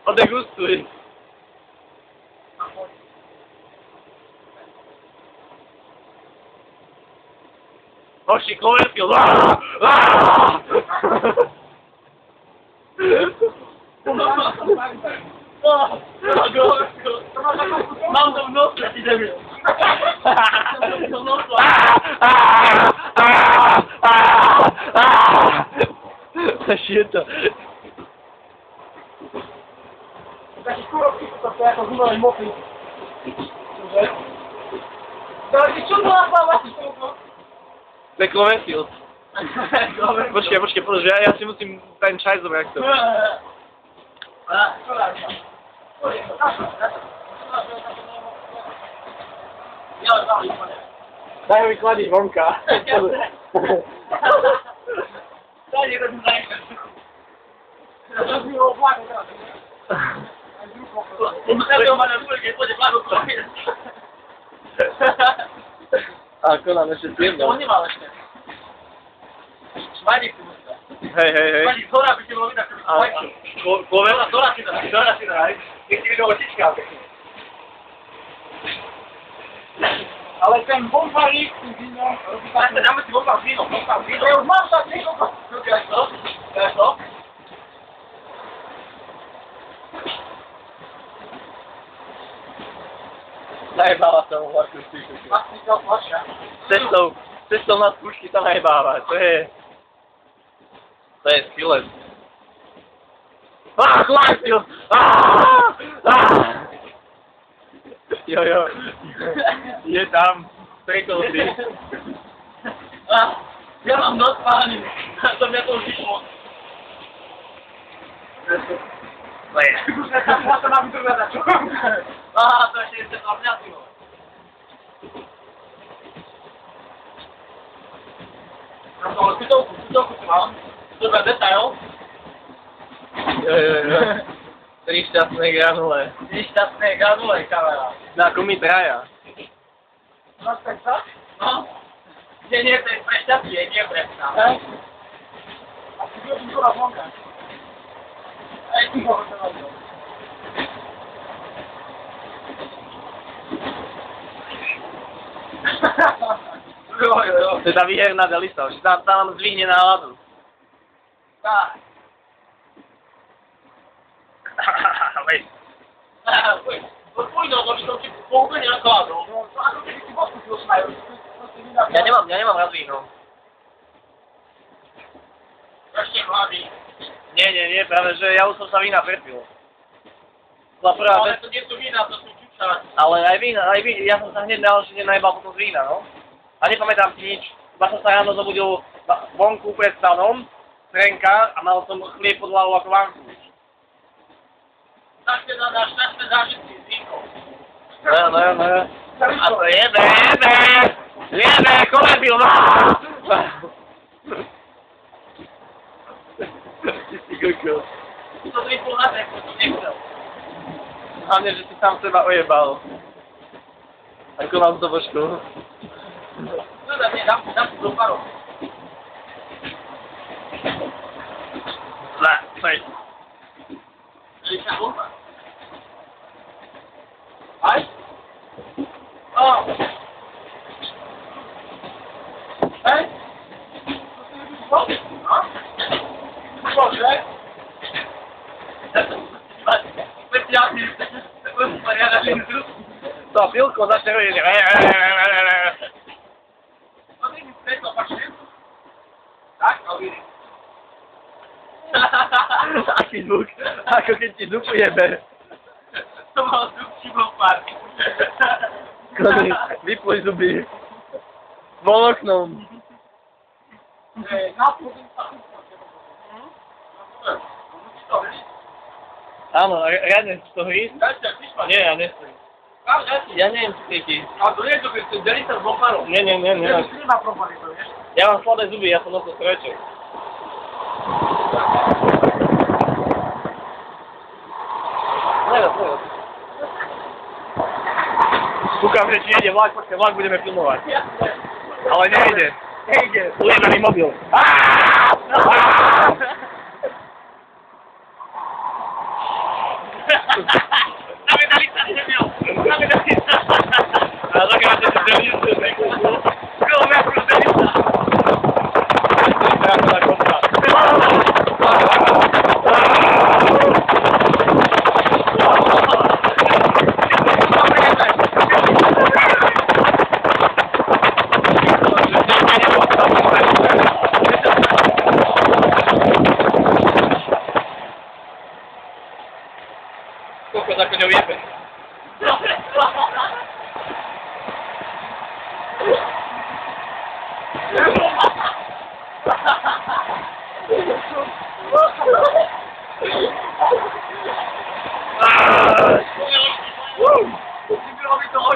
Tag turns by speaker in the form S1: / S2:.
S1: Odegustuj. Oši, Cloverfield! Mám to v nose, ti debil. Shit.
S2: Taki kurowki to jako zimowaj mopy. Dobrze? Teraz ci ciągle napała ci to.
S1: To je Cloverfield. Počkej, podľa, že ja si musím ten čaj zobrať, jak to.
S2: Daj ho vykladiť vonka. Daj niekto tu zajka. To mi ho vláko teraz. Musel ma na dvore, keď pôjde vláko kľaviť.
S1: Ako nám ešte stiemno?
S2: On nemal ešte. Švajník si musí dať.
S1: Hej.
S2: Švajník, zhora by ti bolo vydať, že švajník.
S1: Clover?
S2: Zhora si daj. Keď ti videl očička. Ale ten bombarík s tým vínom... Dáme si bombár s vínom. Ja už mám tak vínom. Dáš to?
S1: Najebáva sa mu Marku Stíku. Cestou na skúšky sa najebáva, to je skillet. Cloverfield! Jo. Je tam, prekol si.
S2: Ja mám noc pány, to mňa to už vyšlo. Ja to mám vytrvať, čo? To ešte je tam mňa, ty vole. Ale tutovku si mám. Dobre, detail.
S1: Jo. 3 šťastné granule.
S2: 3 šťastné granule, kamera.
S1: Na komi traja.
S2: No, tak sa? No. Nie, to je pre šťastie, nie pre psa. Hej? A si budem tu na vonka. Hej, ty ho to robil. Jo.
S1: To je tá výherná delisa, že tá nám zvihne náladu.
S2: Tak.
S1: Veď.
S2: Odpojno, to by som ti úplne nakladol. No, ako keby si bosku si osmajú.
S1: Ja nemám rád víno.
S2: Ešte mladý.
S1: Nie, práve, že ja už som sa vína prepil.
S2: Ale to nie sú vína, to sú čuča.
S1: Ale aj vína, ja som sa hneď ďalší deň najebal potom z vína, no. A nepamätám si nič, iba som sa ráno zobudil vonku pred stanom, trenka a mal som chlieb pod hlavou ako vanku.
S2: Tak teda dáš šťastné zážitky s vínkom.
S1: No. A to jebe, Cloverfield, no! Ty si kokos.
S2: To vypol na trenku, to nechcel.
S1: Hlavne, že si sám seba ojebal. Ako mám to božku.
S2: Dám si do parov.
S1: Hej.
S2: Ličná bomba. Aj? O! Hej? To si vidíš bo? No? Bože? Speciálny. Poriada linzu.
S1: To pilko začne robiť.
S2: Tak, no vidí.
S1: Aký zvuk, ako keď ti zubu jebe.
S2: To mal zub čibopár.
S1: Kony, vypoj zuby. Voloknom. Áno, riadne z toho ísť? Nie, ja nestojím. Ja neviem, či ty.
S2: Ale to nie je to, keď delí sa s bombarom.
S1: Nie. Ja mám slabé zuby, ja som nosil strojček. Kúkam, že či ide vlak, počkaj, vlak budeme filmovať. Ale nejde.
S2: Nejde.
S1: Ujebaný mobil.
S2: Zavedali sa, neviel. Zavedali sa.
S1: A zakrátne sa zrejme, že sa nekúšu.
S2: Skoro viac rozvedli sa.
S1: Ja to tak odpá. Koľko za koňou jebe?
S2: Dobre.